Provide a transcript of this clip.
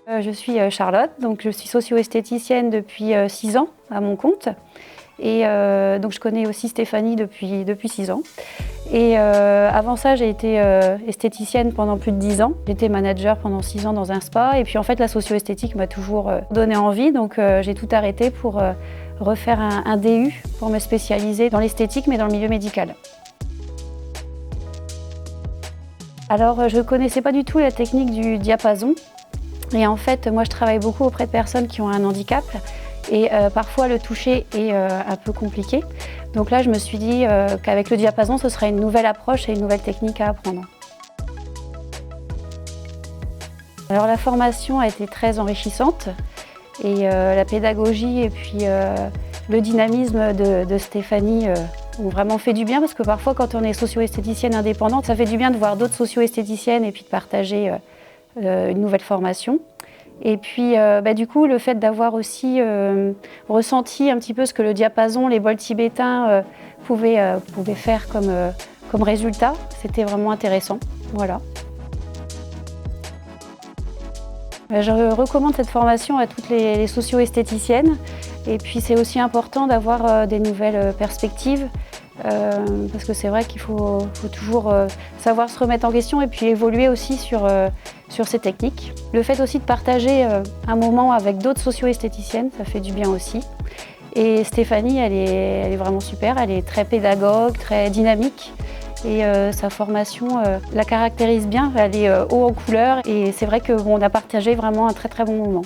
Je suis Charlotte, donc je suis socio-esthéticienne depuis 6 ans à mon compte. Et donc je connais aussi Stéphanie depuis 6 ans. Et avant ça, j'ai été esthéticienne pendant plus de 10 ans. J'étais manager pendant 6 ans dans un spa. Et puis en fait, la socio-esthétique m'a toujours donné envie. Donc j'ai tout arrêté pour refaire un DU pour me spécialiser dans l'esthétique, mais dans le milieu médical. Alors je ne connaissais pas du tout la technique du diapason. Et en fait, moi je travaille beaucoup auprès de personnes qui ont un handicap. Et parfois le toucher est un peu compliqué. Donc là je me suis dit qu'avec le diapason ce serait une nouvelle approche et une nouvelle technique à apprendre. Alors la formation a été très enrichissante et la pédagogie et puis le dynamisme de Stéphanie ont vraiment fait du bien, parce que parfois quand on est socio-esthéticienne indépendante, ça fait du bien de voir d'autres socio-esthéticiennes et puis de partager une nouvelle formation. Et puis du coup, le fait d'avoir aussi ressenti un petit peu ce que le diapason, les bols tibétains pouvaient faire comme résultat, c'était vraiment intéressant. Voilà. Je recommande cette formation à toutes les socio-esthéticiennes. Et puis c'est aussi important d'avoir des nouvelles perspectives, parce que c'est vrai qu'il faut toujours savoir se remettre en question et puis évoluer aussi sur ces techniques. Le fait aussi de partager un moment avec d'autres socio-esthéticiennes, ça fait du bien aussi. Et Stéphanie, elle est vraiment super, elle est très pédagogue, très dynamique. Et sa formation la caractérise bien, elle est haut en couleur et c'est vrai qu'on a partagé vraiment un très très bon moment.